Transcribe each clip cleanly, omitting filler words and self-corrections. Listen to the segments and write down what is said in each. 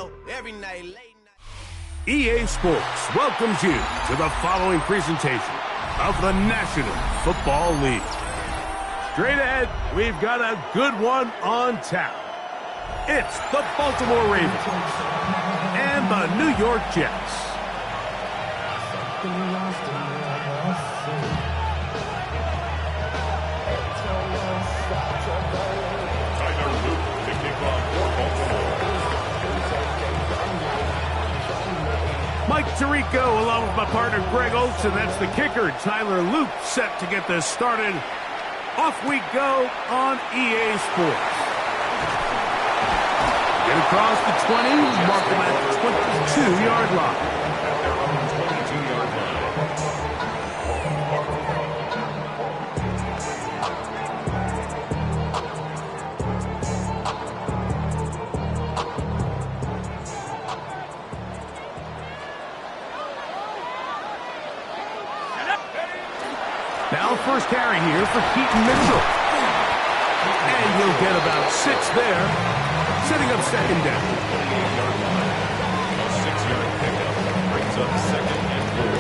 yo, every night, late night. EA Sports welcomes you to the following presentation of the National Football League. Straight ahead, we've got a good one on tap. It's the Baltimore Ravens and the New York Jets. Mike Tirico along with my partner Greg Olsen. That's the kicker, Tyler Luke, set to get this started. Off we go on EA Sports. Get across the 20, mark them at the 22-yard line. Now first carry here for Keaton Mitchell. And he'll get about 6 there, setting up second down. A 6-yard pickup brings up 2nd and 4.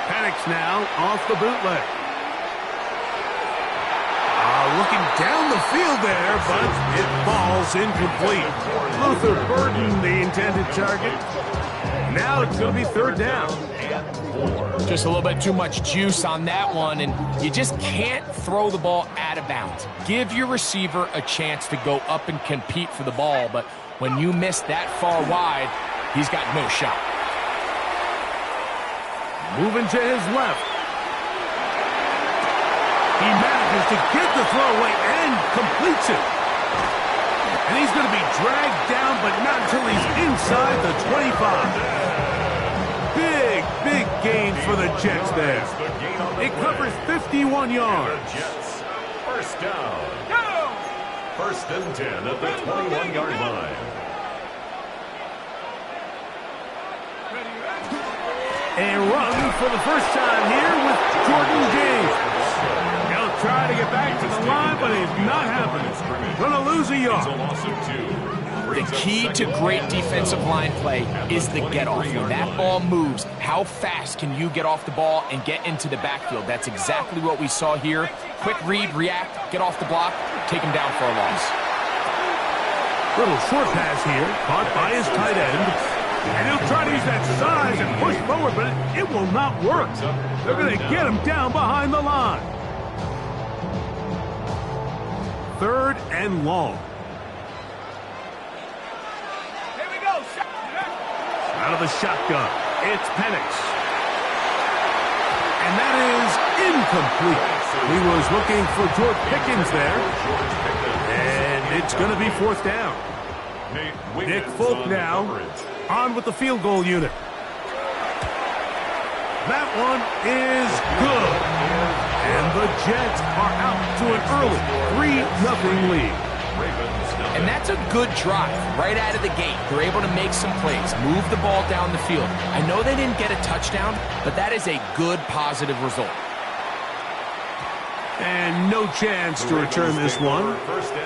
Penix now off the bootleg. Looking down the field there, but it falls incomplete. Luther Burden, the intended target. Now it's going to be 3rd down. Just a little bit too much juice on that one, and you just can't throw the ball out of bounds. Give your receiver a chance to go up and compete for the ball, but when you miss that far wide, he's got no shot. Moving to his left. He manages to get the throw away and completes it. And he's going to be dragged down, but not until he's inside the 25. Big gain for the Jets there. It covers 51 yards. Jets, first down. 1st and 10 at the 21-yard line. A run for the first time here with Jordan James. He'll try to get back to the line, but it's not happening. Gonna lose a yard. The key to great defensive line play is the get-off. When that ball moves, how fast can you get off the ball and get into the backfield? That's exactly what we saw here. Quick read, react, get off the block, take him down for a loss. Little short pass here, caught by his tight end. And he'll try to use that size and push forward, but it will not work. They're going to get him down behind the line. 3rd and long. Here we go. Out of the shotgun, it's Penix. And that is incomplete. He was looking for George Pickens there. And it's going to be 4th down. Nick Folk now on with the field goal unit. That one is good. And the Jets are out to an early 3-0 lead. And that's a good drive right out of the gate. They're able to make some plays, move the ball down the field. I know they didn't get a touchdown, but that is a good, positive result. And no chance to return this one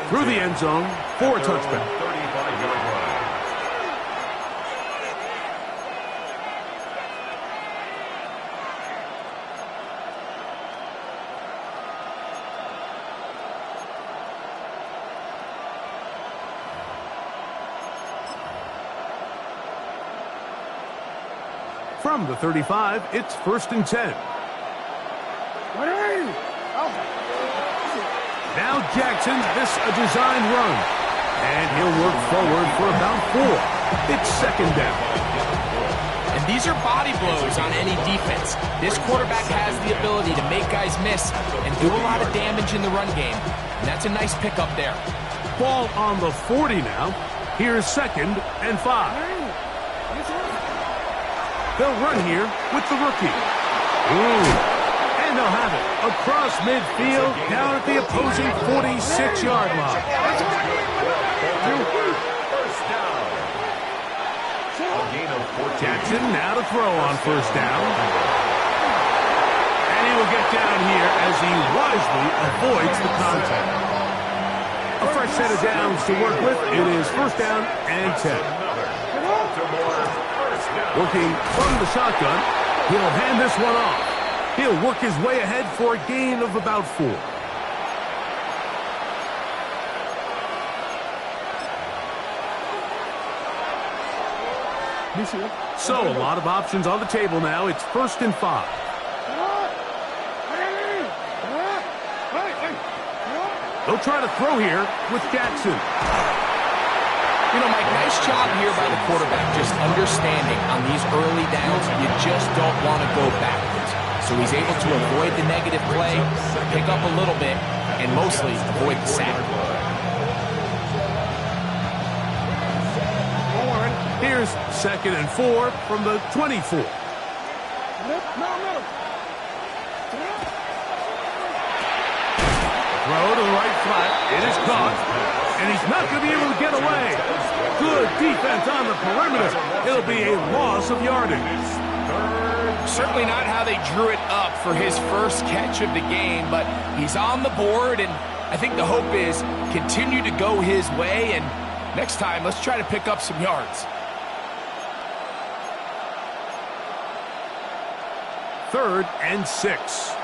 through the end zone for a touchback. 35-yard line. From the 35, it's 1st and 10. Now Jackson, this a designed run. And he'll work forward for about 4. It's 2nd down. And these are body blows on any defense. This quarterback has the ability to make guys miss and do a lot of damage in the run game. And that's a nice pickup there. Ball on the 40 now. Here's 2nd and 5. They'll run here with the rookie. And they'll have it across midfield down at the opposing 46-yard line. First down. A gain of Jackson now to throw on first down. And he will get down here as he wisely avoids the contact. A fresh set of downs to work with. It is first down and 10. Working from the shotgun, he'll hand this one off. He'll work his way ahead for a gain of about 4. So a lot of options on the table now. It's 1st and 5. They'll try to throw here with Jackson. You know, Mike, nice job here by the quarterback, just understanding on these early downs, you just don't want to go backwards. So he's able to avoid the negative play, pick up a little bit, and mostly avoid the sack. Here's 2nd and 4 from the 24. Throw to the right flat. It is caught. And he's not going to be able to get away. Good defense on the perimeter. It'll be a loss of yardage. Certainly not how they drew it up for his first catch of the game, but he's on the board, and I think the hope is continue to go his way, and next time, let's try to pick up some yards. 3rd and 6.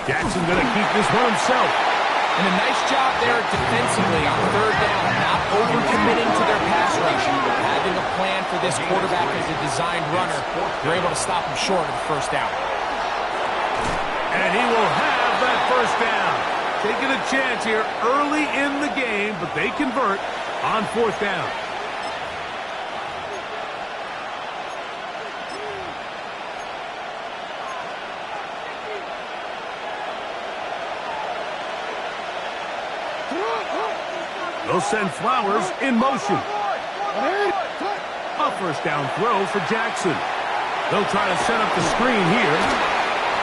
Jackson going to keep this one himself. And a nice job there defensively on 3rd down, not overcommitting to their pass rush. Having a plan for this quarterback as a designed runner, they're able to stop him short of the 1st down. And he will have that 1st down. Taking a chance here early in the game, but they convert on 4th down. They'll send Flowers in motion. A 1st down throw for Jackson. They'll try to set up the screen here.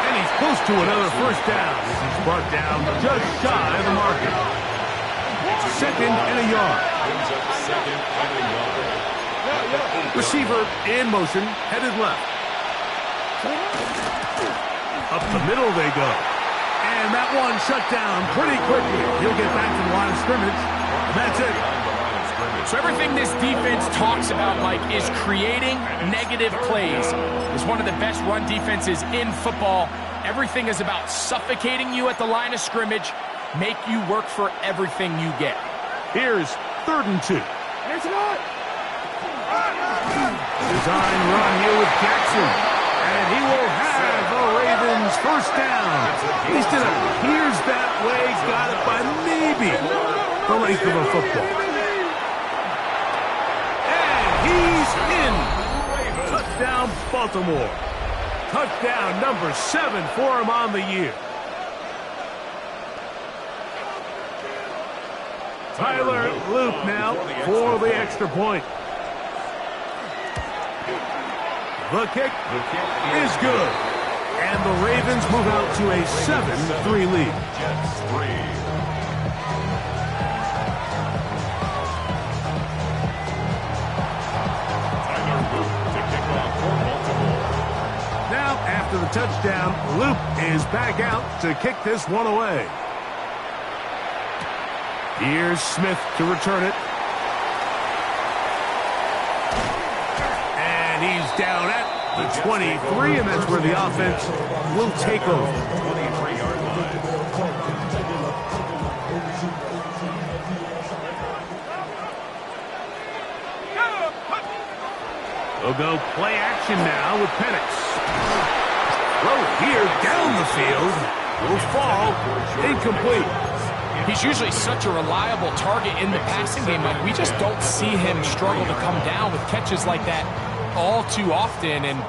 And he's close to another 1st down as he's brought down just shy of the marker. 2nd and a yard. Receiver in motion, headed left. Up the middle they go. And that one shut down pretty quickly. He'll get back to the line of scrimmage. And that's it. So everything this defense talks about, Mike, is creating negative plays. It's one of the best run defenses in football. Everything is about suffocating you at the line of scrimmage, make you work for everything you get. Here's 3rd and 2. Design run here with Jackson. And he will have the Ravens 1st down. At least it appears that way. Got it by maybe the length of a football. And he's in. Touchdown, Baltimore. Touchdown number 7 for him on the year. Tyler Loop now for the extra point. The kick is good. And the Ravens move out to a 7-3 lead. Jets 3. Tyler Loop to kick off for Baltimore. Now, after the touchdown, Loop is back out to kick this one away. Here's Smith to return it. And he's down at the 23, and that's where the offense will take over. 23-yard line. They'll go play action now with Penix. Throw here down the field. Will fall. Incomplete. He's usually such a reliable target in the passing game. Like, we just don't see him struggle to come down with catches like that all too often. And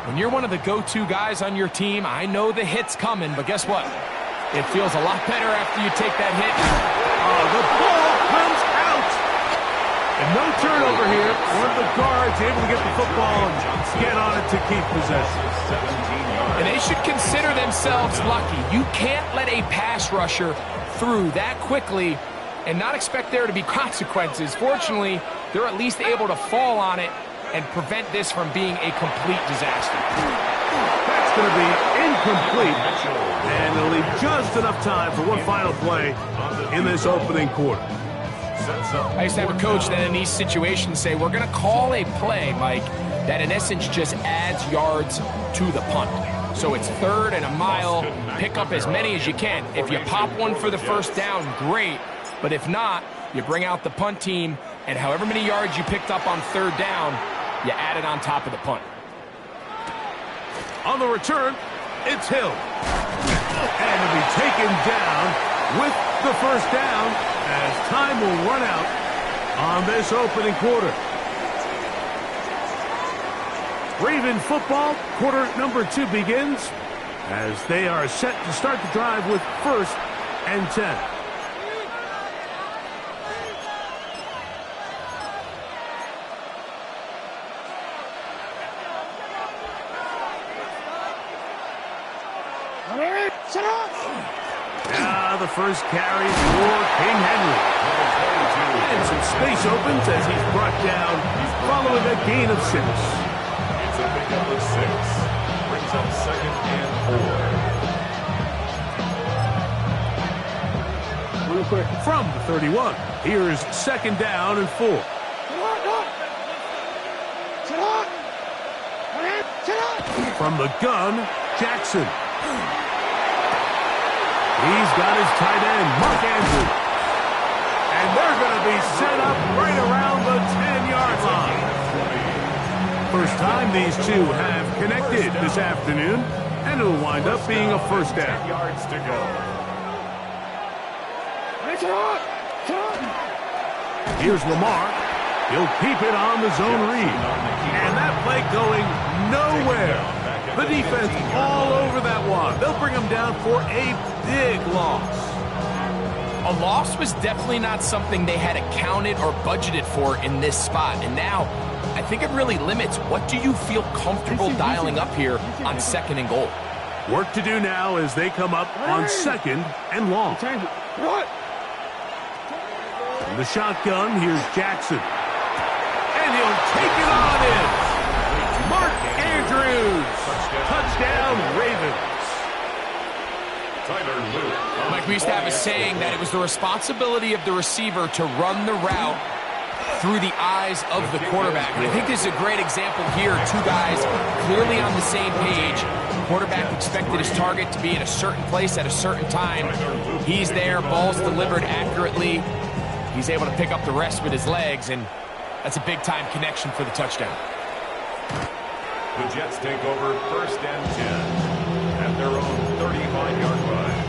when you're one of the go-to guys on your team, I know the hit's coming, but guess what? It feels a lot better after you take that hit. The ball comes out. And no turnover here. One of the guards able to get the football and get on it to keep possession. And they should consider themselves lucky. You can't let a pass rusher through that quickly and not expect there to be consequences. Fortunately, they're at least able to fall on it and prevent this from being a complete disaster. That's going to be incomplete, and it'll leave just enough time for one final play in this opening quarter. I used to have a coach that in these situations say, we're going to call a play, Mike, that in essence just adds yards to the punt. So it's 3rd and a mile. Pick up as many as you can. If you pop one for the first down, great. But if not, you bring out the punt team, and however many yards you picked up on 3rd down, you add it on top of the punt. On the return, it's Hill. And he'll be taken down with the first down as time will run out on this opening quarter. Raven football, quarter number 2 begins as they are set to start the drive with 1st and 10. Now the first carry for King Henry. And some space opens as he's brought down following a gain of 6. It's a big up of 6. Brings up 2nd and 4. Real quick. From the 31, here's 2nd down and 4. From the gun, Jackson. He's got his tight end, Mark Andrews. And they're going to be set up right around the 10-yard line. First time these two have connected this afternoon, and it'll wind up being a first down. 10 yards to go. Here's Lamar. He'll keep it on the zone read. And that play going nowhere. The defense all over that one. They'll bring him down for a big loss. A loss was definitely not something they had accounted or budgeted for in this spot. And now, I think it really limits what do you feel comfortable dialing up here on 2nd and goal. Work to do now as they come up on 2nd and long. In the shotgun, here's Jackson. And he'll take it on in. Mark Andrews. Touchdown, Ravens. Mike, we used to have a saying that it was the responsibility of the receiver to run the route through the eyes of the quarterback. And I think this is a great example here. 2 guys clearly on the same page. Quarterback expected his target to be in a certain place at a certain time. He's there, ball's delivered accurately. He's able to pick up the rest with his legs, and that's a big-time connection for the touchdown. The Jets take over 1st and 10 at their own 35-yard line.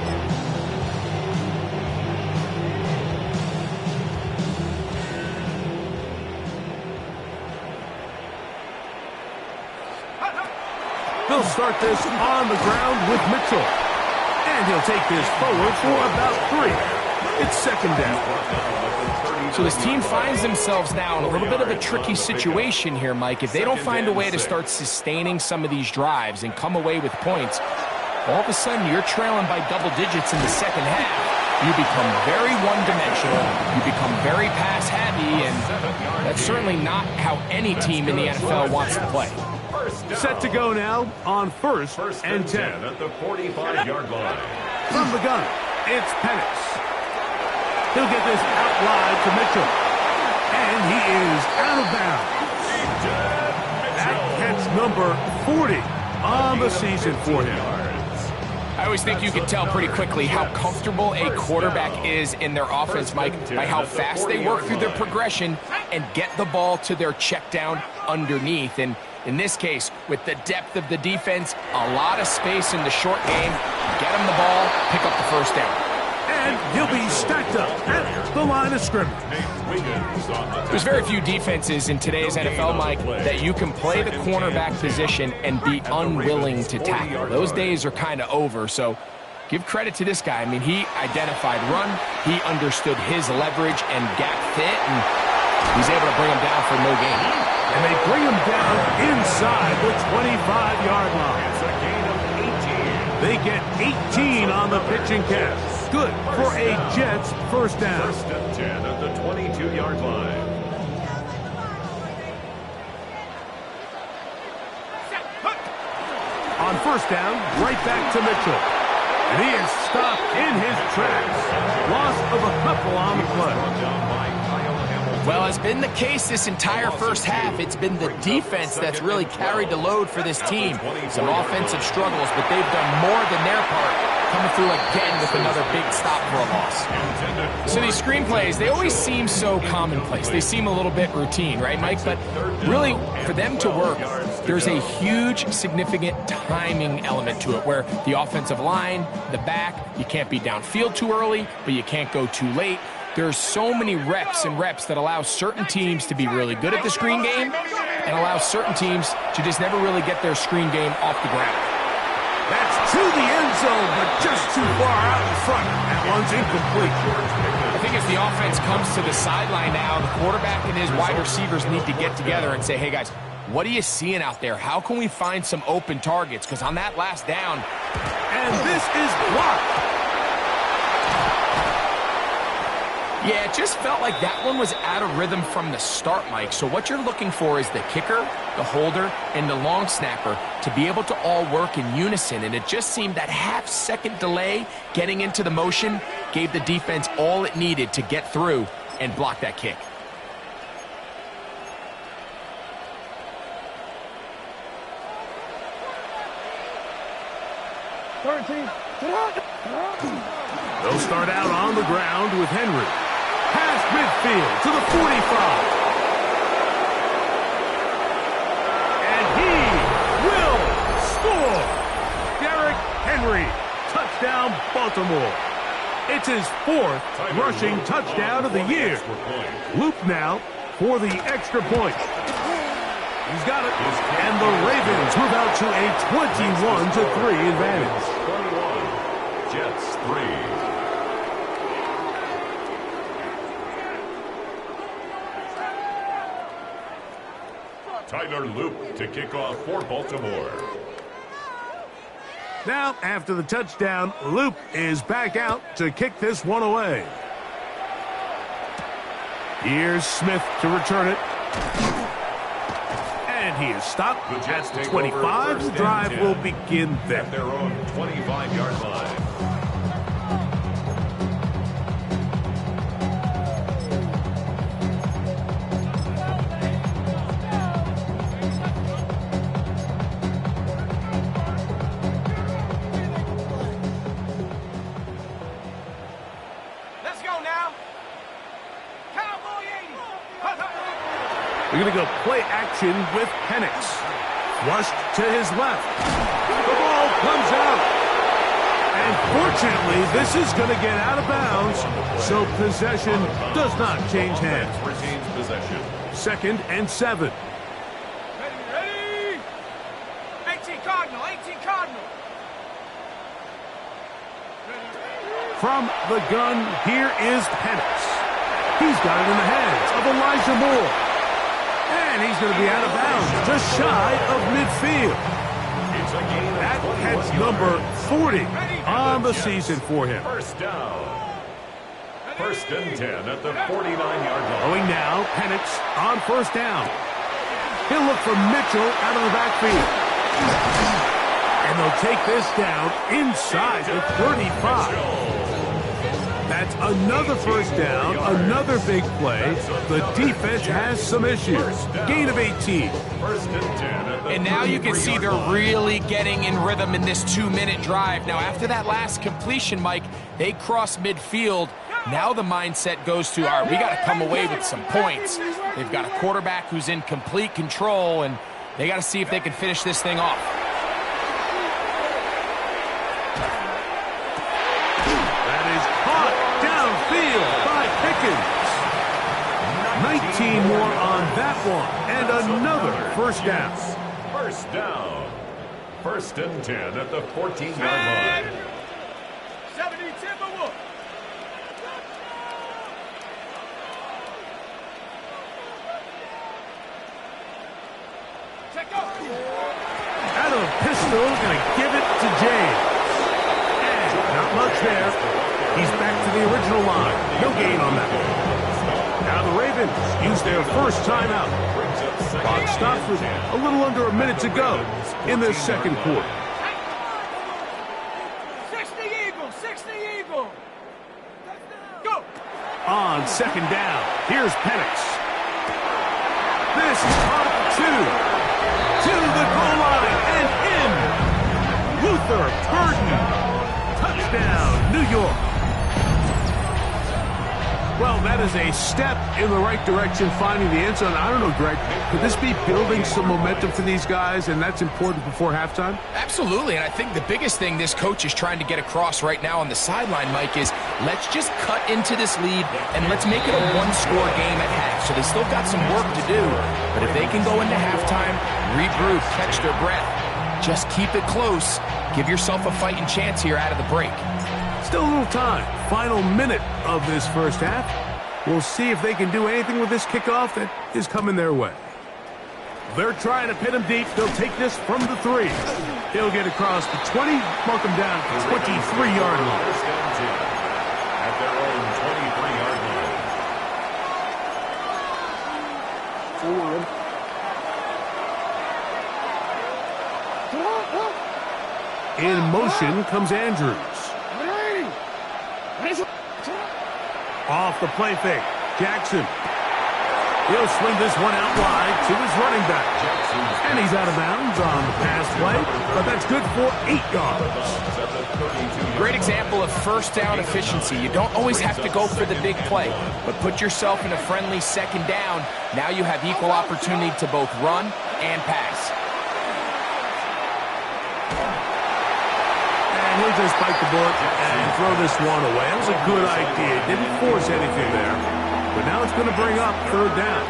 They'll start this on the ground with Mitchell. And he'll take this forward for about 3. It's 2nd down. So this team finds themselves now in a little bit of a tricky situation here, Mike. If they don't find a way to start sustaining some of these drives and come away with points, all of a sudden you're trailing by double digits in the 2nd half. You become very one-dimensional. You become very pass-happy, and that's certainly not how any team in the NFL wants to play. Set to go now on 1st and 10 at the 45-yard line. From the gun, it's Penix. He'll get this out wide to Mitchell. And he is out of bounds. That catch number 40 on the season for him. I always think you can tell pretty quickly how comfortable a quarterback is in their offense, Mike, by how fast they work through their progression and get the ball to their check down underneath. And in this case, with the depth of the defense, a lot of space in the short game, get him the ball, pick up the first down. And he'll be stacked up at the line of scrimmage. There's very few defenses in today's NFL, Mike, that you can play the cornerback position and be unwilling to tackle. Those days are kind of over, so give credit to this guy. I mean, he identified run, he understood his leverage and gap fit, and he's able to bring him down for no gain. And they bring him down inside the 25-yard line. It's a gain of 18. They get 18 on the pitching catch. good for a Jets first down. First and 10 at the 22-yard line. On first down, right back to Mitchell. And he is stopped in his tracks. Loss of a couple on the play. Well, it's been the case this entire first half. It's been the defense that's really carried the load for this team. Some offensive struggles, but they've done more than their part, coming through again with another big stop for a loss. So these screenplays, they always seem so commonplace. They seem a little bit routine, right, Mike? But really, for them to work, there's a huge, significant timing element to it, where the offensive line, the back, you can't be downfield too early, but you can't go too late. There's so many reps and reps that allow certain teams to be really good at the screen game and allow certain teams to just never really get their screen game off the ground. That's to the end zone, but just too far out in front. That one's incomplete. I think as the offense comes to the sideline now, the quarterback and his wide receivers need to get together and say, hey, guys, what are you seeing out there? How can we find some open targets? Because on that last down... And this is blocked. Yeah, it just felt like that one was out of rhythm from the start, Mike. So what you're looking for is the kicker, the holder, and the long snapper to be able to all work in unison. And it just seemed that half-second delay getting into the motion gave the defense all it needed to get through and block that kick. They'll start out on the ground with Henry. Past midfield to the 45. And he will score. Derrick Henry, touchdown Baltimore. It's his fourth rushing touchdown of the year. Loop now for the extra point. He's got it. And the Ravens move out to a 21-3 advantage. 21, Jets 3. Tyler Loop to kick off for Baltimore. Now, after the touchdown, Loop is back out to kick this one away. Here's Smith to return it. And he is stopped The Jets at take 25. over The drive will begin at there. their own 25-yard line. We're going to go play action with Penix. Flushed to his left. The ball comes out. And fortunately, this is going to get out of bounds, so possession does not change hands. Retains possession. 2nd and 7. Ready? 18 Cardinal, 18 Cardinal. From the gun, here is Penix. He's got it in the hands of Elijah Moore. And he's going to be out of bounds, just shy of midfield. It's a gain. That's number 40 on the season for him. First down. First and 10 at the 49-yard line. Going now, Penix on first down. He'll look for Mitchell out of the backfield. And they'll take this down inside the 35. That's another first down, another big play. The defense has some issues. Gain of 18. First and 10 at the And now you can see they're really getting in rhythm in this 2-minute drive. Now, after that last completion, Mike, they cross midfield. Now the mindset goes to, all right, we got to come away with some points. They've got a quarterback who's in complete control, and they got to see if they can finish this thing off. That is caught downfield by Pickens. 19 more on that one, and another first down. First down. First and 10 at the 14-yard line. 70 Timberwolves. Check up. Out of a pistol, going to give it to James. And not much there. He's back to the original line. No gain on that one. Now the Ravens use their first timeout. Clock stops with a little under a minute to go in the second quarter. 60 Eagles, 60 Eagles. Go. On second down, here's Penix. This is caught to the goal line and in. Luther Burden. Touchdown, New York. Well, that is a step in the right direction, finding the end zone. I don't know, Greg, could this be building some momentum for these guys, and that's important before halftime? Absolutely, and I think the biggest thing this coach is trying to get across right now on the sideline, Mike, is let's just cut into this lead and let's make it a one-score game at half. So they still got some work to do, but if they can go into halftime, regroup, catch their breath, just keep it close, give yourself a fighting chance here out of the break. Still a little time. Final minute of this first half. We'll see if they can do anything with this kickoff that is coming their way. They're trying to pin him deep. They'll take this from the 3. He'll get across the 20, mark him down at the 23-yard line. First down 2 at their own 23-yard line. In motion comes Andrews. Off the play fake, Jackson. He'll swing this one out wide to his running back. And he's out of bounds on the pass play, but that's good for 8 yards. Great example of first down efficiency. You don't always have to go for the big play, but put yourself in a friendly second down. Now you have equal opportunity to both run and pass. And he'll just bite the bullet and throw this one away. That was a good idea. Didn't force anything there. But now it's going to bring up third down.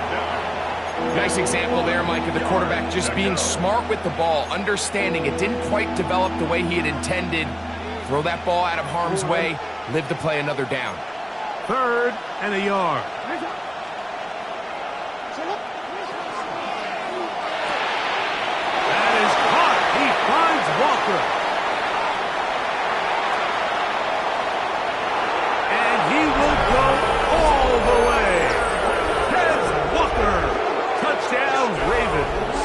Nice example there, Mike, of the quarterback just being smart with the ball, understanding it didn't quite develop the way he had intended. Throw that ball out of harm's way, live to play another down. 3rd and a yard. That is caught. He finds Walker. He will go all the way. Tez Walker. Touchdown, Ravens.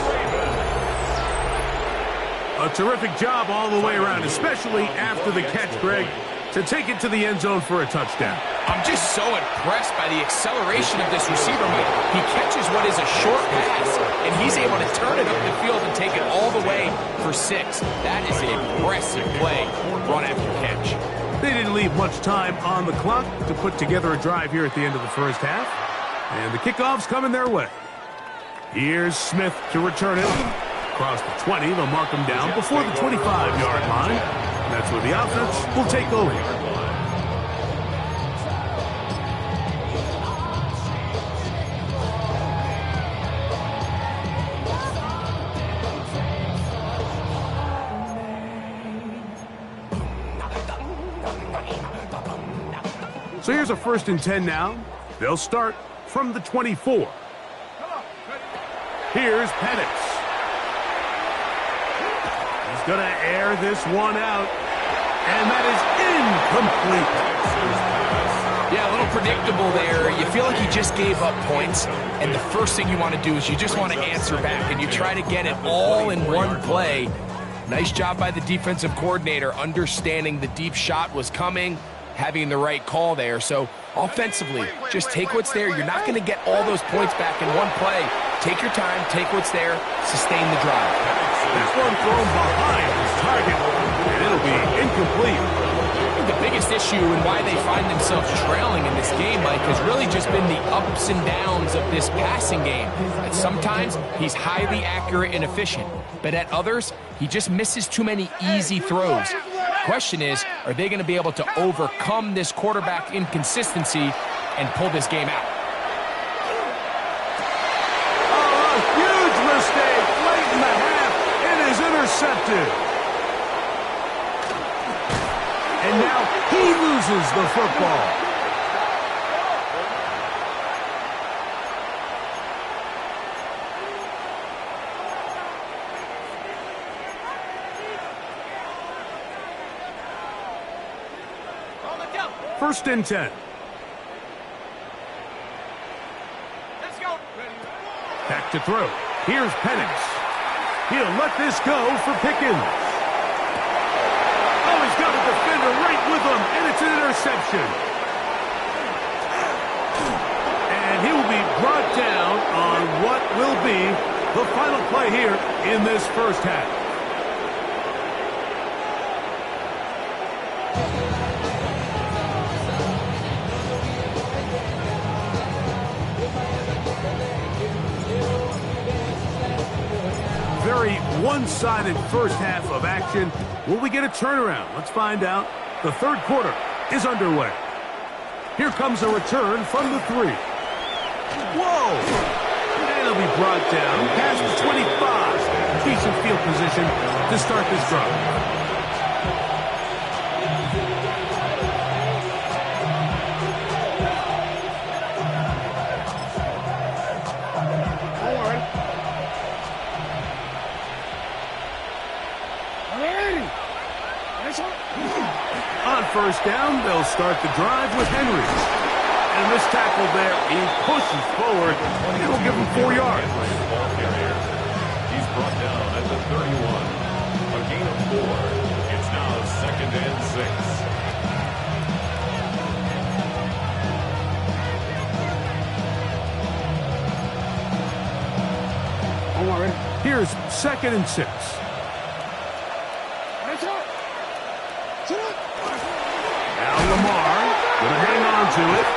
A terrific job all the way around, especially after the catch, Greg, to take it to the end zone for a touchdown. I'm just so impressed by the acceleration of this receiver, Mike. He catches what is a short pass, and he's able to turn it up the field and take it all the way for 6. That is an impressive play, run after catch. They didn't leave much time on the clock to put together a drive here at the end of the first half. And the kickoff's coming their way. Here's Smith to return it. Across the 20, they'll mark him down before the 25-yard line. And that's where the offense will take over. So here's a 1st and 10 now. They'll start from the 24. Here's Penix. He's going to air this one out. And that is incomplete. Yeah, a little predictable there. You feel like he just gave up points, and the first thing you want to do is you just want to answer back, and you try to get it all in one play. Nice job by the defensive coordinator, understanding the deep shot was coming, having the right call there. So offensively, just take what's there. You're not going to get all those points back in one play. Take your time, take what's there, sustain the drive. That one thrown behind his target, and it'll be incomplete. The biggest issue and why they find themselves trailing in this game, Mike, has really just been the ups and downs of this passing game. And sometimes he's highly accurate and efficient, but at others, he just misses too many easy throws. Question is, are they going to be able to overcome this quarterback inconsistency and pull this game out? Oh, a huge mistake late in the half. It is intercepted. And now he loses the football. First and 10. Let's go. Back to throw. Here's Penix. He'll let this go for Pickens. Oh, he's got a defender right with him, and it's an interception. And he will be brought down on what will be the final play here in this first half. Very one-sided first half of action. Will we get a turnaround? Let's find out. The third quarter is underway. Here comes a return from the 3. Whoa! And he'll be brought down past the 25. Decent field position to start this drive. On first down, they'll start the drive with Henry. And this tackle there, he pushes forward. It'll give him 4 yards. He's brought down at the 31. A gain of 4. It's now 2nd and 6. Here's 2nd and 6. Now Lamar gonna hang on to it.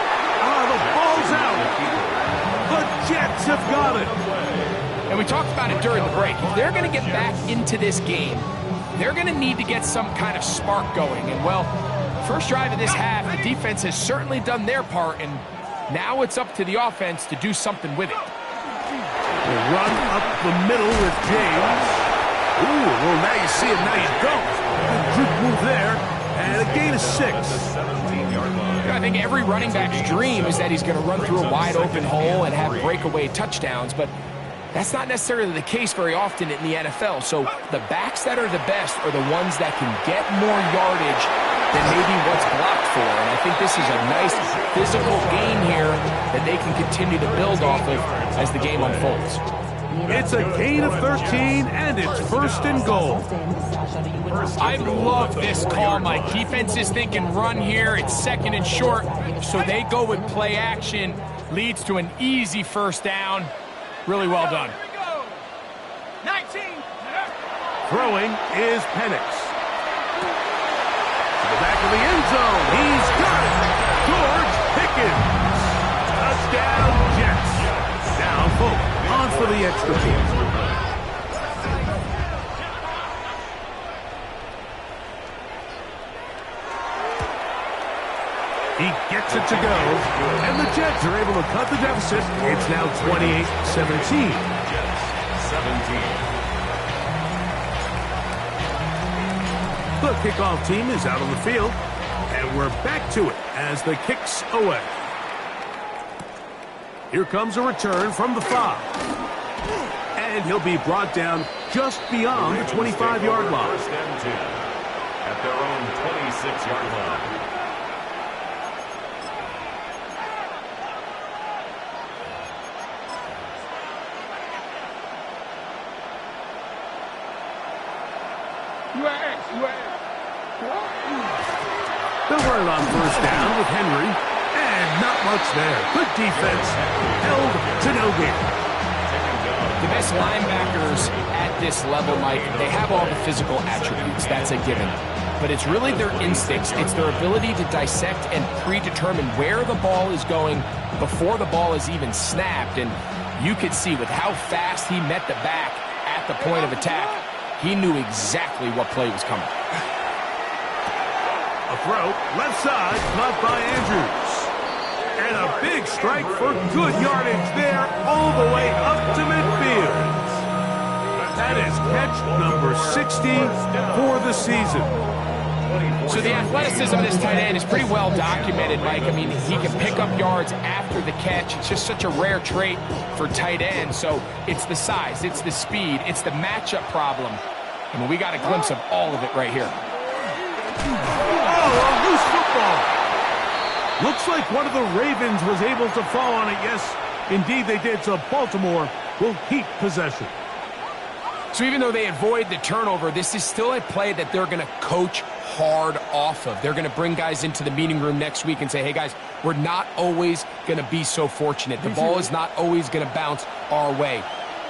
Oh, the ball's out. The Jets have got it. And we talked about it during the break. If they're going to get back into this game, they're going to need to get some kind of spark going. And, well, first drive of this half, the defense has certainly done their part, and now it's up to the offense to do something with it. We'll run up the middle with James. Ooh, well, now you see it, now you don't. Good juke move there, and a gain of 6. I think every running back's dream is that he's going to run through a wide-open hole and have breakaway touchdowns, but that's not necessarily the case very often in the NFL. So the backs that are the best are the ones that can get more yardage than maybe what's blocked for. And I think this is a nice physical game here that they can continue to build off of as the game unfolds. It's a gain of 13, and it's 1st and goal. I love this call. My defense is thinking run here. It's 2nd and short, so they go with play action. Leads to an easy first down. Really well done. Here we go. 19. Throwing is Penix. To the back of the end zone. He's got it. George Pickens. Touchdown, Jets. Now Folk on for the extra point. He gets it to go, and the Jets are able to cut the deficit. It's now 28-17. Jets, 17. The kickoff team is out on the field, and we're back to it as the kick's away. Here comes a return from the 5. And he'll be brought down just beyond the 25-yard line. 1st and 10 at their own 26-yard line. They'll run it on first down with Henry, and not much there. Good defense, held to no gain. The best linebackers at this level, Mike, they have all the physical attributes. That's a given. But it's really their instincts. It's their ability to dissect and predetermine where the ball is going before the ball is even snapped. And you could see with how fast he met the back at the point of attack, he knew exactly what play was coming. A throw, left side, caught by Andrews. And a big strike for good yardage there all the way up to midfield. That is catch number 60 for the season. So the athleticism of this tight end is pretty well documented, Mike. I mean, he can pick up yards after the catch. It's just such a rare trait for tight ends. So it's the size, it's the speed, it's the matchup problem. I mean, we got a glimpse of all of it right here. Oh, a loose football. Looks like one of the Ravens was able to fall on it. Yes, indeed they did. So Baltimore will keep possession. So even though they avoid the turnover, this is still a play that they're going to coach hard off of. They're going to bring guys into the meeting room next week and say, hey, guys, we're not always going to be so fortunate. The ball is not always going to bounce our way.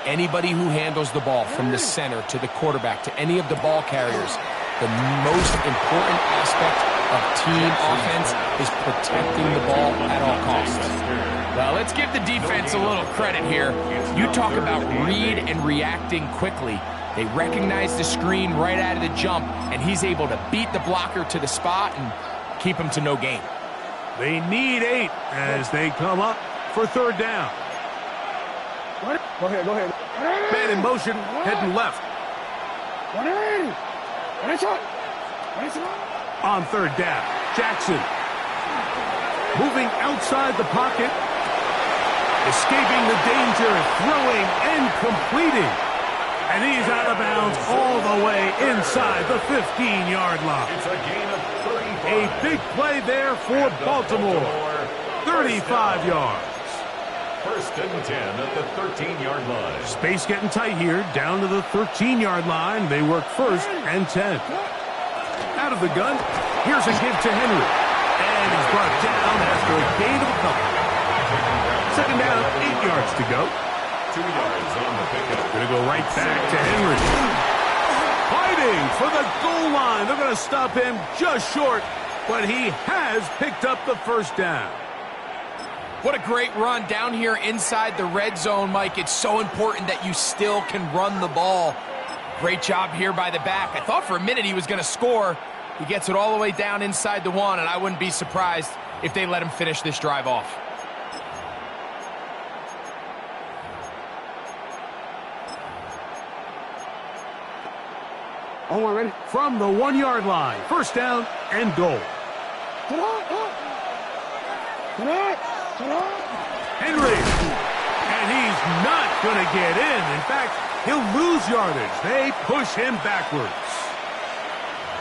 Anybody who handles the ball from the center to the quarterback to any of the ball carriers, the most important aspect of team offense is protecting the ball at all costs. Well, let's give the defense a little credit here. You talk about read and reacting quickly. They recognize the screen right out of the jump, and he's able to beat the blocker to the spot and keep him to no gain. They need 8 as they come up for third down. Go ahead. Man in motion, heading left. On third down, Jackson. Moving outside the pocket. Escaping the danger, throwing and completing. And he's out of bounds all the way inside the 15-yard line. It's a gain of 35. A big play there for Baltimore. 35 yards. First and 10 at the 13-yard line. Space getting tight here, down to the 13-yard line. They work first and 10. Out of the gun, here's a give to Henry. And he's brought down after a gain of a couple. Second down, 8 yards to go. 2 yards on the pickup. Going to go right back to Henry. Fighting for the goal line. They're going to stop him just short, but he has picked up the first down. What a great run down here inside the red zone, Mike. It's so important that you still can run the ball. Great job here by the back. I thought for a minute he was going to score. He gets it all the way down inside the 1, and I wouldn't be surprised if they let him finish this drive off. Oh, ready? From the 1-yard line, first down and goal. Henry, and he's not going to get in. In fact, he'll lose yardage. They push him backwards.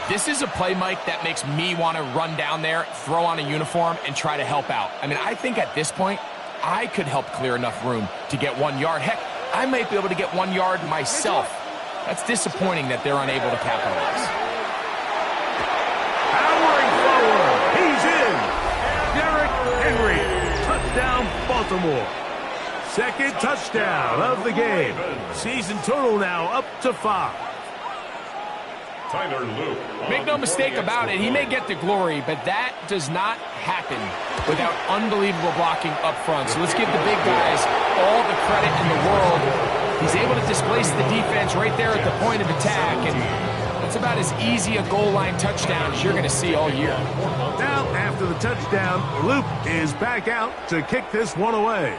This is a play, Mike, that makes me want to run down there, throw on a uniform, and try to help out. I mean, I think at this point, I could help clear enough room to get 1 yard. Heck, I might be able to get 1 yard myself. That's disappointing that they're unable to capitalize. Powering forward. He's in. Derrick Henry. Touchdown, Baltimore. Second touchdown of the game. Season total now up to 5. Tyler Luke. Make no mistake about it, he may get the glory, but that does not happen without unbelievable blocking up front. So let's give the big guys all the credit in the world. He's able to displace the defense right there at the point of attack, and that's about as easy a goal line touchdown as you're going to see all year. Now, after the touchdown, Luke is back out to kick this one away.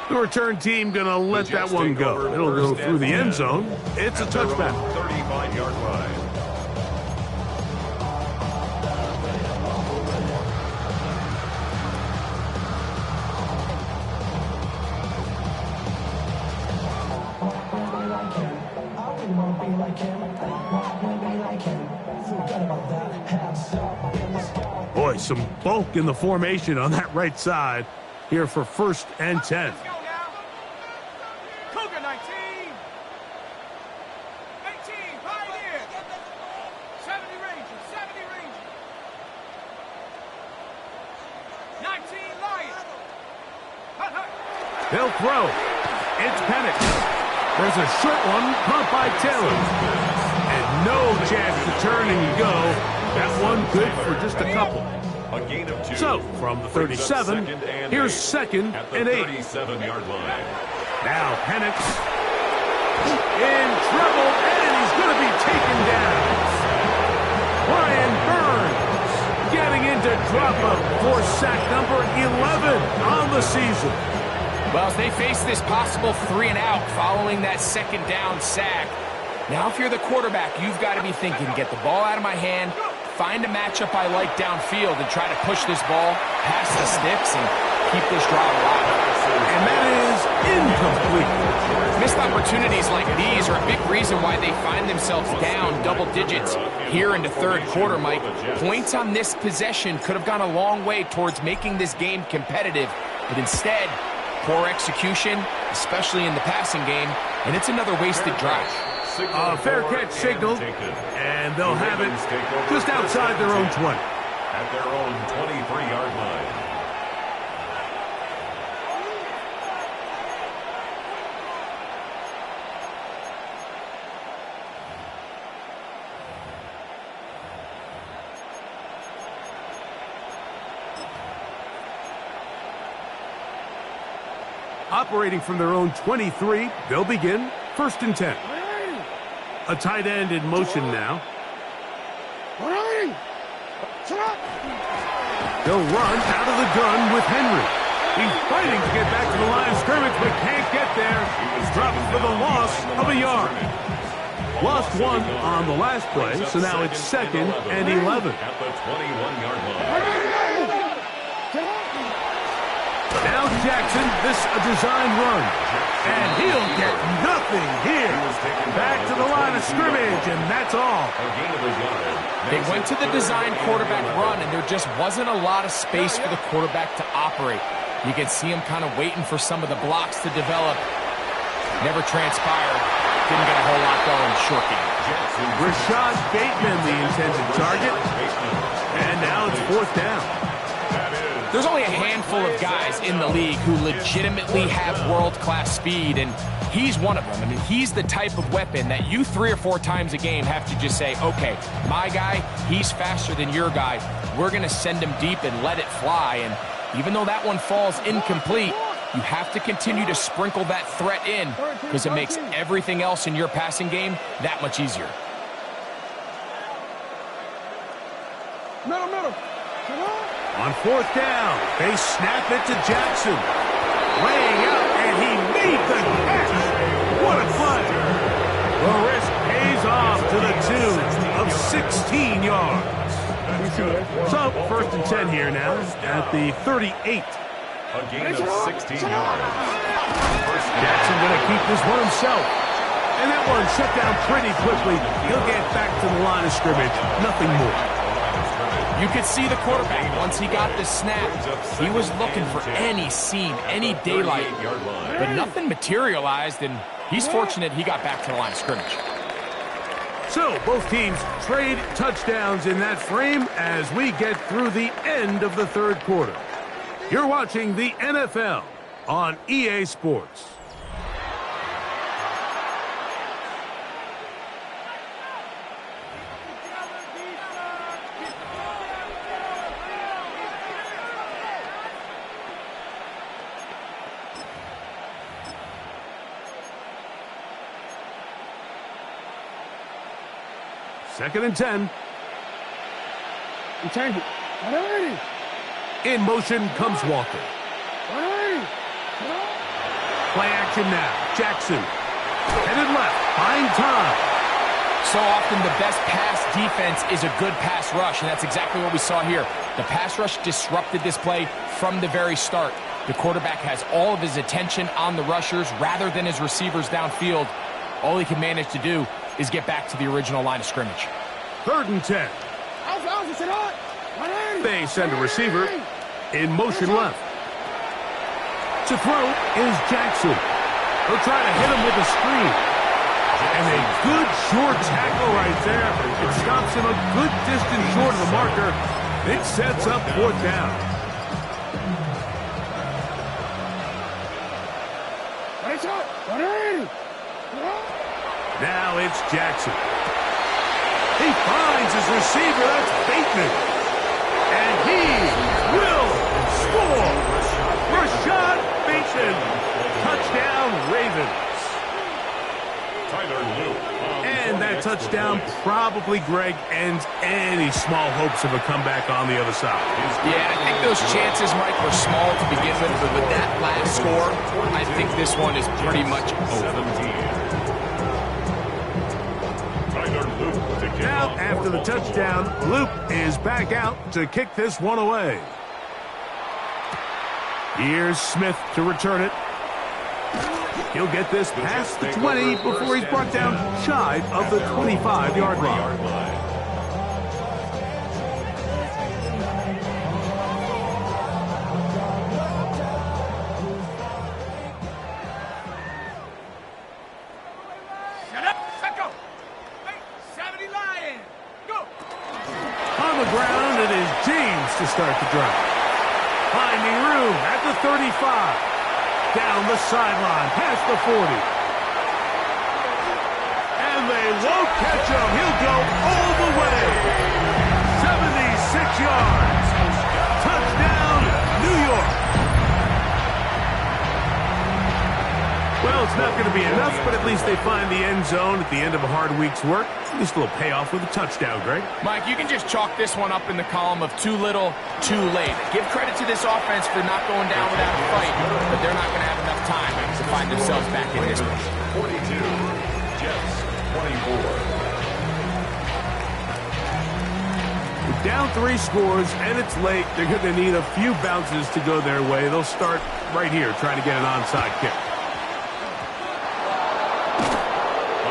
The return team going to let that one go. It'll go through the end zone. It's a touchback. 35-yard line. Boy, some bulk in the formation on that right side here for first and 10. Let's go now. Cougar 19. 18, Pioneer. 70 Rangers, 70 Rangers. 19, Lions. Hut, hut. They'll throw. It's Penix. There's a short one caught by Taylor. And no chance to turn and go. That one good for just a couple. A gain of 2. So, from the 37, here's second and 8. 37-yard line. Now Penix in trouble, and he's going to be taken down. Brian Burns getting into drop-up for sack number 11 on the season. Well, as they face this possible 3 and out following that second down sack, now if you're the quarterback, you've got to be thinking, get the ball out of my hand, find a matchup I like downfield and try to push this ball past the sticks and keep this drive alive. And that is incomplete. Missed opportunities like these are a big reason why they find themselves down double digits here in the third quarter, Mike. Points on this possession could have gone a long way towards making this game competitive, but instead, poor execution, especially in the passing game, and it's another wasted drive. A fair catch signaled, and they'll have it just outside their own 20. At their own 23-yard line. Operating from their own 23, they'll begin 1st and 10. A tight end in motion now. They'll run out of the gun with Henry. He's fighting to get back to the line of scrimmage, but can't get there. He's dropped for the loss of a yard. Lost one on the last play, so now it's 2nd and 11. At the 21-yard line. Now Jackson, this a design run. And he'll get nothing here. Back to the line of scrimmage, and that's all. They went to the design quarterback run, and there just wasn't a lot of space for the quarterback to operate. You can see him kind of waiting for some of the blocks to develop. Never transpired. Didn't get a whole lot going. Short game. Rashad Bateman, the intended target. And now it's 4th down. There's only a handful of guys in the league who legitimately have world-class speed, and he's one of them. I mean, he's the type of weapon that you 3 or 4 times a game have to just say, okay, my guy, he's faster than your guy. We're going to send him deep and let it fly. And even though that one falls incomplete, you have to continue to sprinkle that threat in because it makes everything else in your passing game that much easier. Middle. On 4th down, they snap it to Jackson. Laying out, and he made the catch. What a play. The risk pays off to the tune of 16 yards. So, 1st and 10 here now at the 38. A gain of 16 yards. Jackson going to keep this one himself. And that one shut down pretty quickly. He'll get back to the line of scrimmage. Nothing more. You could see the quarterback, once he got the snap, he was looking for any seam, any daylight, but nothing materialized, and he's fortunate he got back to the line of scrimmage. So, both teams trade touchdowns in that frame as we get through the end of the third quarter. You're watching the NFL on EA Sports. Second and 10. In motion comes Walker. Play action now. Jackson. Headed left. Find time. So often the best pass defense is a good pass rush, and that's exactly what we saw here. The pass rush disrupted this play from the very start. The quarterback has all of his attention on the rushers rather than his receivers downfield. All he can manage to do is get back to the original line of scrimmage. 3rd and 10. They send a receiver in motion left. To throw is Jackson. They'll try to hit him with a screen. And a good short tackle right there. It stops him a good distance short of the marker. It sets up 4th down. Now it's Jackson. He finds his receiver. That's Bateman. And he will score. Rashad Bateman. Touchdown, Ravens. And that touchdown probably, Greg, ends any small hopes of a comeback on the other side. Yeah, I think those chances, Mike, were small to begin with, but with that last score, I think this one is pretty much over. Now, after the touchdown, Luke is back out to kick this one away. Here's Smith to return it. He'll get this past the 20 before he's brought down shy of the 25-yard line. Shut up. Set go. 70 Lions. Go. On the ground, it is James to start the drive. Finding room at the 35. Down the sideline, past the 40. And they won't catch him. He'll go all the way. 76 yards. Touchdown, New York. Well, it's not going to be enough, but at least they find the end zone at the end of a hard week's work. At least a little payoff with a touchdown, Greg. Mike, you can just chalk this one up in the column of too little, too late. Give credit to this offense for not going down without a fight, but they're not going to have enough time to find themselves back in this one. 42, Jets 24. With down 3 scores, and it's late, they're going to need a few bounces to go their way. They'll start right here, trying to get an onside kick.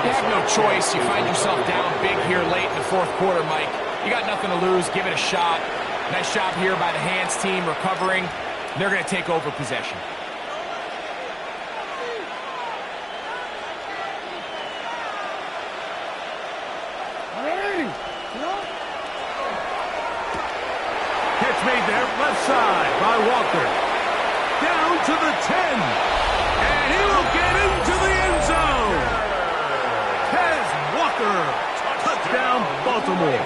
You have no choice. You find yourself down big here late in the fourth quarter, Mike. You got nothing to lose. Give it a shot. Nice job here by the hands team recovering. They're going to take over possession. Catch made there, left side by Walker. Down to the 10. And he will get into the end zone. Tez Walker. Touchdown, Baltimore.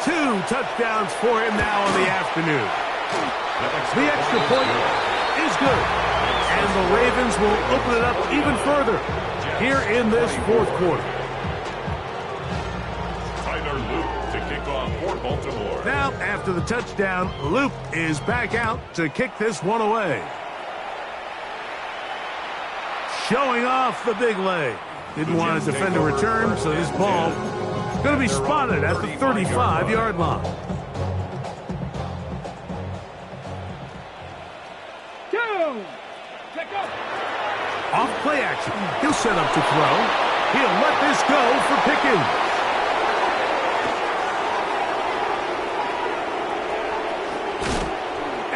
2 touchdowns for him now in the afternoon. The extra point is good. And the Ravens will open it up even further here in this fourth quarter. Tyler Loop to kick off for Baltimore. Now, after the touchdown, Loop is back out to kick this one away. Showing off the big leg. Didn't want to defend a return, so this ball going to be spotted at the 35-yard line. Off play action. He'll set up to throw. He'll let this go for Pickens.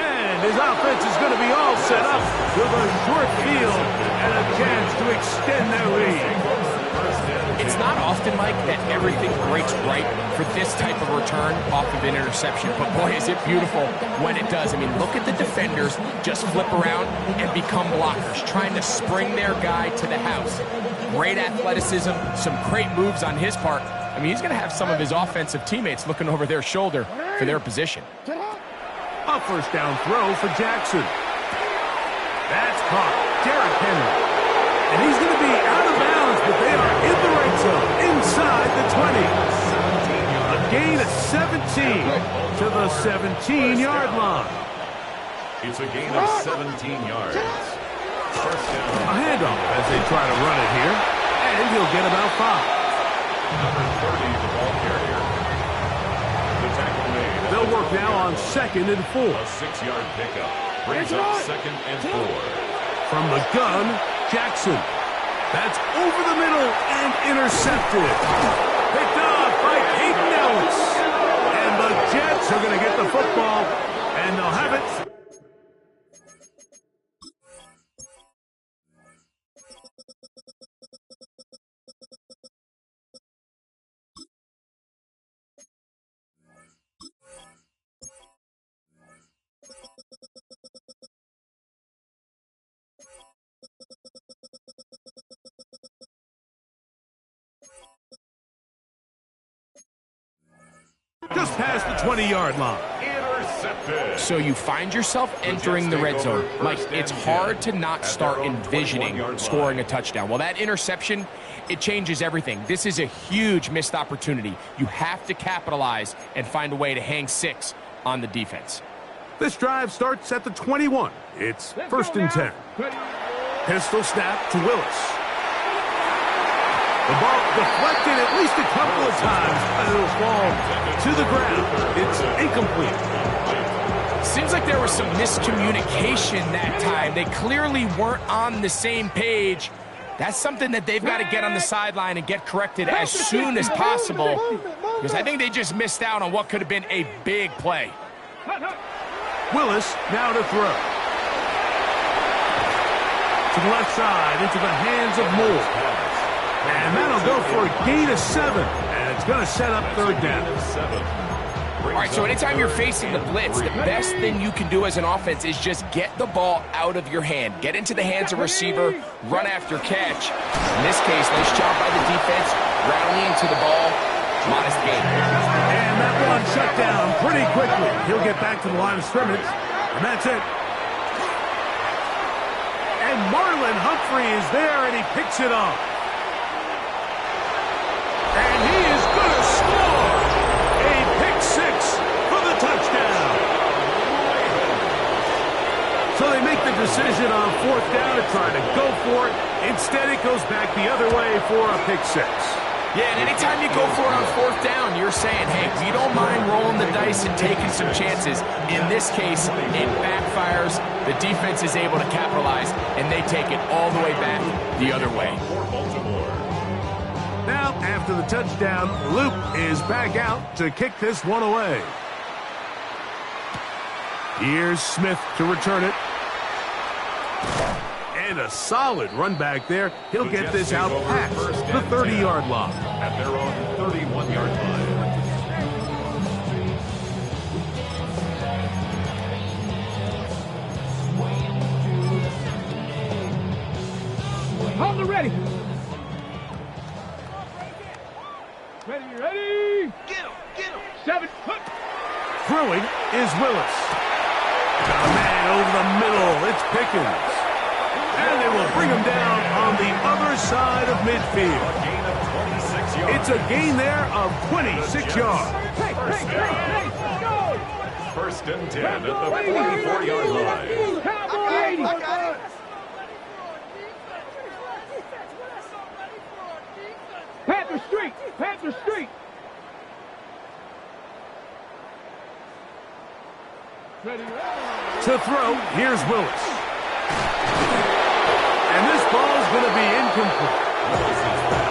And his offense is going to be all set up with a short field and a chance to extend their lead. It's not often, Mike, that everything breaks right for this type of return off of an interception. But, boy, is it beautiful when it does. I mean, look at the defenders just flip around and become blockers, trying to spring their guy to the house. Great athleticism, some great moves on his part. I mean, he's going to have some of his offensive teammates looking over their shoulder for their position. A first down throw for Jackson. That's caught. Derrick Henry. And he's going to be out of bounds, but they are in the right zone, inside the 20. A gain of 17 to the 17-yard line. It's a gain of 17 yards. First down. A handoff as they try to run it here, and he'll get about 5. Number 30, the ball carrier. The tackle made. They'll work now on 2nd and 4. A 6-yard pickup. Brings up 2nd and 4. From the gun, Jackson. That's over the middle and intercepted. Picked off by Peyton Ellis. And the Jets are going to get the football, and they'll have it. Just past the 20-yard line. Intercepted. So you find yourself entering the red zone. Mike, it's hard to not start envisioning scoring a touchdown. Well, that interception, it changes everything. This is a huge missed opportunity. You have to capitalize and find a way to hang 6 on the defense. This drive starts at the 21. It's 1st and 10. Pistol snap to Willis. The ball deflected at least a couple of times, and it'll fall to the ground. It's incomplete. Seems like there was some miscommunication that time. They clearly weren't on the same page. That's something that they've got to get on the sideline and get corrected as soon as possible, because I think they just missed out on what could have been a big play. Willis now to throw. To the left side, into the hands of Moore. And that'll go for a gain of 7. And it's going to set up third down. All right, so anytime you're facing the blitz, the best thing you can do as an offense is just get the ball out of your hand. Get into the hands of receiver, run after catch. In this case, nice job by the defense, rallying to the ball. Modest gain. And that one shut down pretty quickly. He'll get back to the line of scrimmage, and that's it. And Marlon Humphrey is there, and he picks it off. And he is going to score a pick 6 for the touchdown. So they make the decision on 4th down to try to go for it. Instead, it goes back the other way for a pick 6. Yeah, and anytime you go for it on 4th down, you're saying, hey, we don't mind rolling the dice and taking some chances. In this case, it backfires. The defense is able to capitalize, and they take it all the way back the other way. Now, after the touchdown, Luke is back out to kick this one away. Here's Smith to return it. And a solid run back there. He'll get this out past the 30-yard line. At their own 31-yard line. Hold it ready. Ready. Get him. 7 foot. Throwing is Willis. Got a man over the middle. It's Pickens. And they will bring him down on the other side of midfield. A gain of 26 yards. It's a gain there of 26 yards. Hey, go. 1st and 10 at the 44-yard line. Cowboy. Panther Street. To throw, here's Willis. And this ball is going to be incomplete.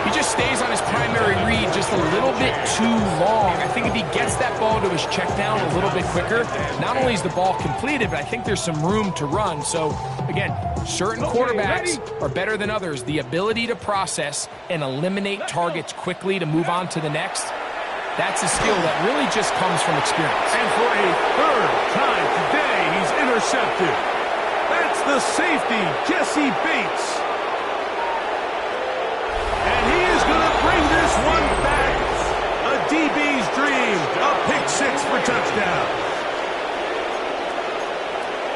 He just stays on his primary read just a little bit too long. I think if he gets that ball to his check down a little bit quicker, not only is the ball completed, but I think there's some room to run. So, again, certain quarterbacks are better than others. The ability to process and eliminate targets quickly to move on to the next, that's a skill that really just comes from experience. And for a 3rd time today, he's intercepted. That's the safety, Jesse Bates. And he is going to bring this one back. A DB's dream, a pick 6 for touchdown.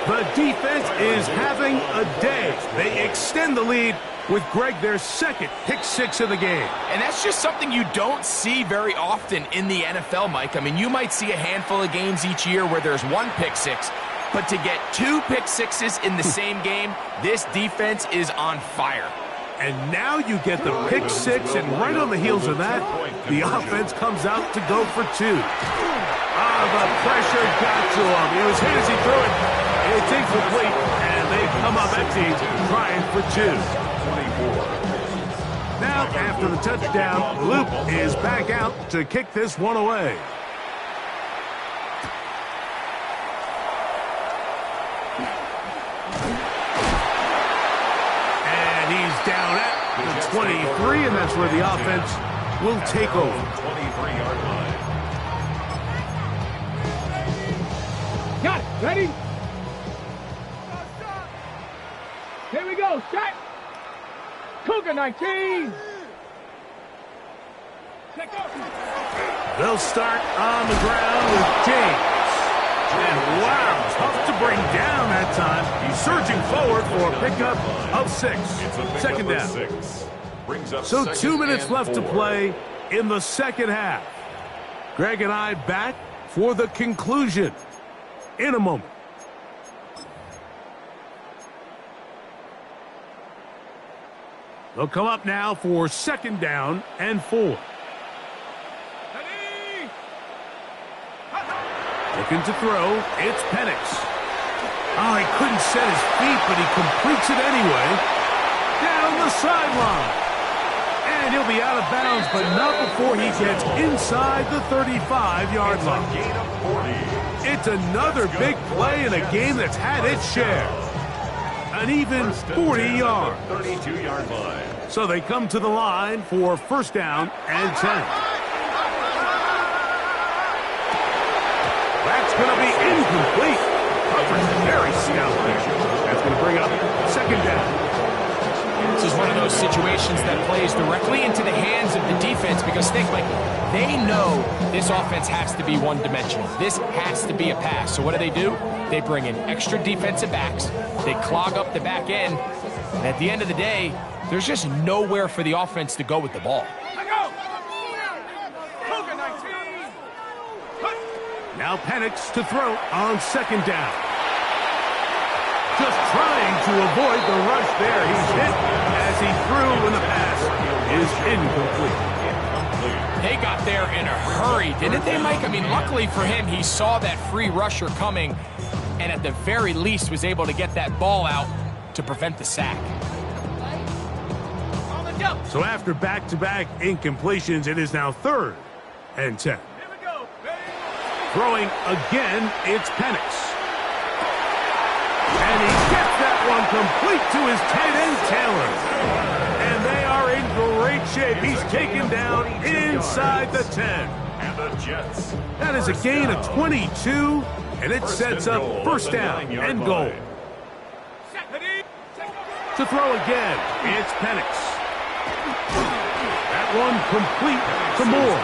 The defense is having a day. They extend the lead with Greg their 2nd pick 6 of the game. And that's just something you don't see very often in the NFL, Mike. I mean, you might see a handful of games each year where there's 1 pick 6, but to get 2 pick 6s in the same game, this defense is on fire. And now you get the pick 6, and right on the heels of that, the offense comes out to go for 2. The pressure got to him. He was hit as he threw it. It's incomplete, and they come up empty, trying for 2. Now, after the touchdown, Luke is back out to kick this one away. And he's down at the 23, and that's where the offense will take over. 23-yard line. Got it. Ready? Here we go. Shot. Cougar 19. They'll start on the ground with James. And wow, tough to bring down that time. He's surging forward for a pickup of 6. Second down. 6. Brings up So 2 second minutes and left to 4. play in the second half. Greg and I back for the conclusion in a moment. They'll come up now for 2nd down and 4. Looking to throw. It's Penix. Oh, he couldn't set his feet, but he completes it anyway. Down the sideline. And he'll be out of bounds, but not before he gets inside the 35-yard line. Gain of 40. It's another big play in a game that's had its share. An even 40 yards. 32-yard line. So they come to the line for first down and 10. That's going to be incomplete. Coverage very stout there. That's going to bring up second down. This is one of those situations that plays directly into the hands of the defense because think, Mike, they know this offense has to be one-dimensional. This has to be a pass. So what do? They bring in extra defensive backs. They clog up the back end. And at the end of the day, there's just nowhere for the offense to go with the ball. Now Penix to throw on second down. Just trying to avoid the rush there. He's hit as he threw when the pass is incomplete. They got there in a hurry, didn't they, Mike? I mean, luckily for him, he saw that free rusher coming and at the very least was able to get that ball out to prevent the sack. So after back-to-back incompletions, it is now third and 10. Throwing again, it's Penix. And he gets that one complete to his tight end, Taylor. And they are in great shape. He's taken down inside the 10. And the Jets. That is a gain of 22, and it sets up first down and goal. To throw again, it's Penix. That one complete to Moore.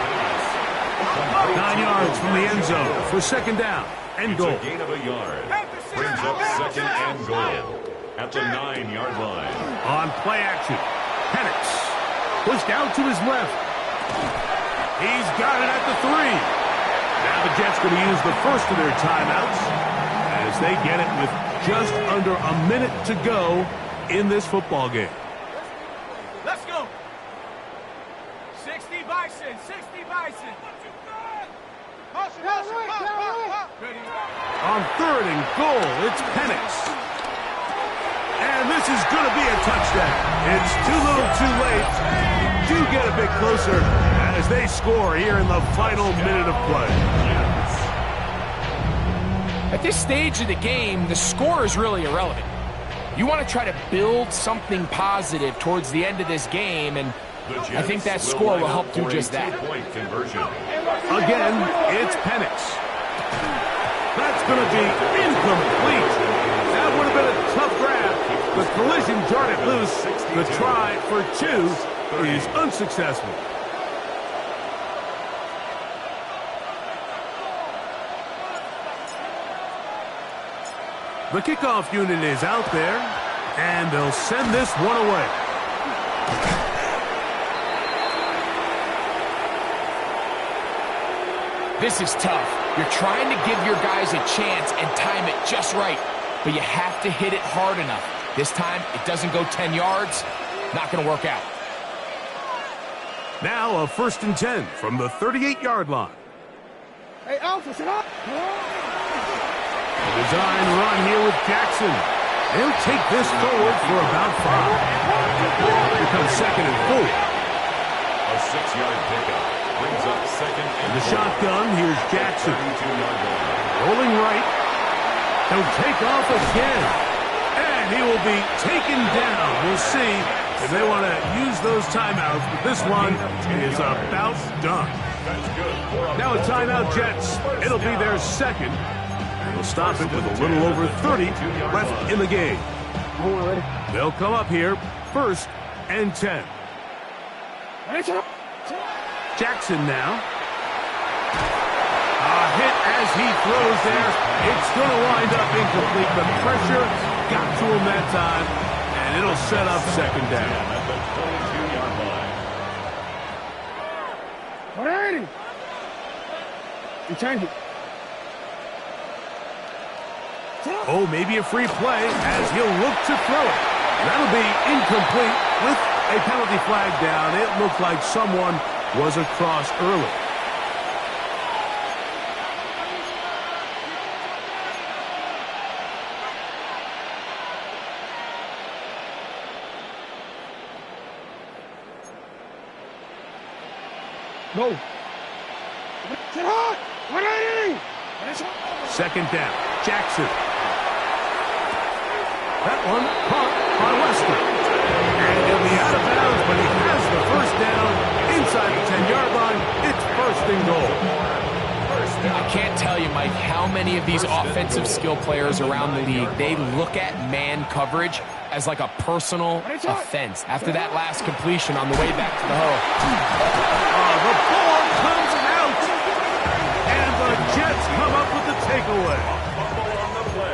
9 yards from the end zone for second down and goal. It's a gain of a yard. Brings up second and goal at the 9-yard line. On play action, Penix pushed out to his left. He's got it at the 3. Now the Jets going to use the first of their timeouts as they get it with just under a minute to go in this football game. Let's go. 60 Bison, 60 Bison. On third and goal, it's Penix. And this is going to be a touchdown. It's too little too late. Do get a bit closer as they score here in the final minute of play. At this stage of the game, the score is really irrelevant. You want to try to build something positive towards the end of this game, and I think that score will help do just that. Again, it's Penix. That's going to be incomplete. That would have been a tough grab. The collision jarred it loose. The try for 2 is unsuccessful. The kickoff unit is out there, and they'll send this one away. This is tough. You're trying to give your guys a chance and time it just right, but you have to hit it hard enough. This time, it doesn't go 10 yards. Not going to work out. Now a first and 10 from the 38-yard line. Hey, Alpha, sit up. Design run here with Jackson. They'll take this forward for about 5. Here comes second and 4. A 6-yard pickup brings up second and the shotgun, here's Jackson. 32-yard line. Rolling right. He'll take off again. And he will be taken down. We'll see if they want to use those timeouts, but this one is about done. Now a timeout, Jets. It'll be their second. They'll stop it with a little over 30 left in the game. They'll come up here first and 10. Jackson now. A hit as he throws there. It's going to wind up incomplete. The pressure got to him that time, and it'll set up second down. At the 22-yard line. 180. You change it. Oh, maybe a free play as he'll look to throw it. That'll be incomplete with a penalty flag down. It looked like someone was across early. No. Sit hard. 180. Second down. Jackson. That one caught by Wester. And he'll be out of bounds, but he has the first down inside the 10-yard line. It's first and goal. I can't tell you, Mike, how many of these offensive skill players around the league, they look at man coverage as like a personal offense. After that last completion on the way back to the huddle. The ball comes out, and the Jets come up with the takeaway.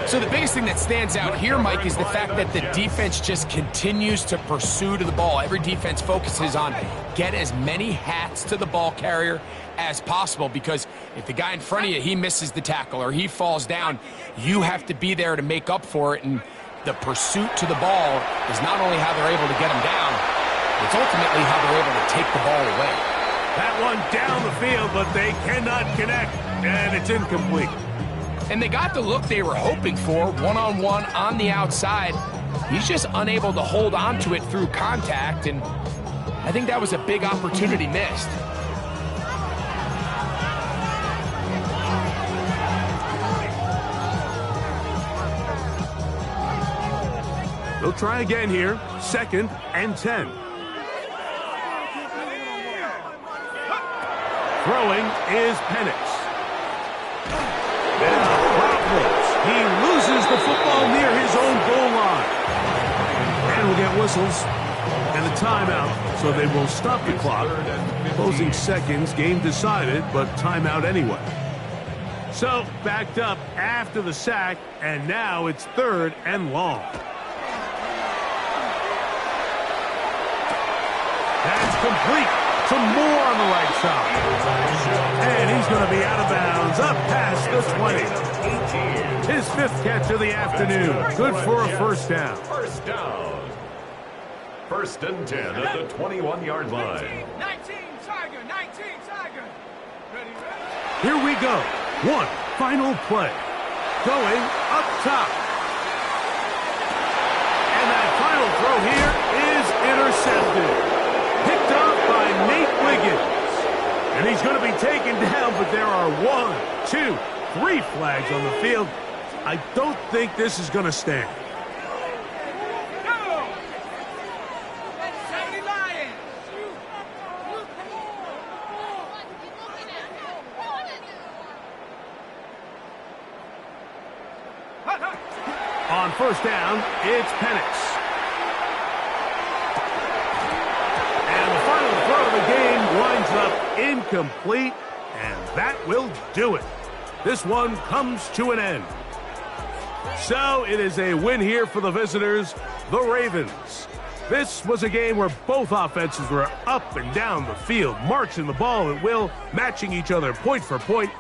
So the biggest thing that stands out here, Mike, is the fact that the defense just continues to pursue to the ball. Every defense focuses on get as many hats to the ball carrier as possible, because if the guy in front of you, he misses the tackle or he falls down, you have to be there to make up for it. And the pursuit to the ball is not only how they're able to get him down, it's ultimately how they're able to take the ball away. That one down the field, but they cannot connect, and it's incomplete. And they got the look they were hoping for, one-on-one on the outside. He's just unable to hold on to it through contact, and I think that was a big opportunity missed. They'll try again here. 2nd and 10. Throwing is Penix. Now problems. He loses the football near his own goal line. And we'll get whistles and a timeout, so they will stop the clock. Closing seconds, game decided, but timeout anyway. So backed up after the sack, and now it's 3rd and long. That's complete. Some more on the right side. And he's going to be out of bounds, up past the 20. His 5th catch of the afternoon. Good for a first down. First down. 1st and 10 at the 21-yard line. 19 Tiger, 19 Tiger. Ready. Here we go. One final play. Going up top. And that final throw here is intercepted. Picked up by Nate Wiggins. And he's going to be taken down, but there are 1, 2, 3 flags on the field. I don't think this is going to stand. Go! 70 Lions. On first down, it's Penix. The game winds up incomplete, and that will do it. This one comes to an end. So it is a win here for the visitors, the Ravens. This was a game where both offenses were up and down the field, marching the ball at will, matching each other point for point,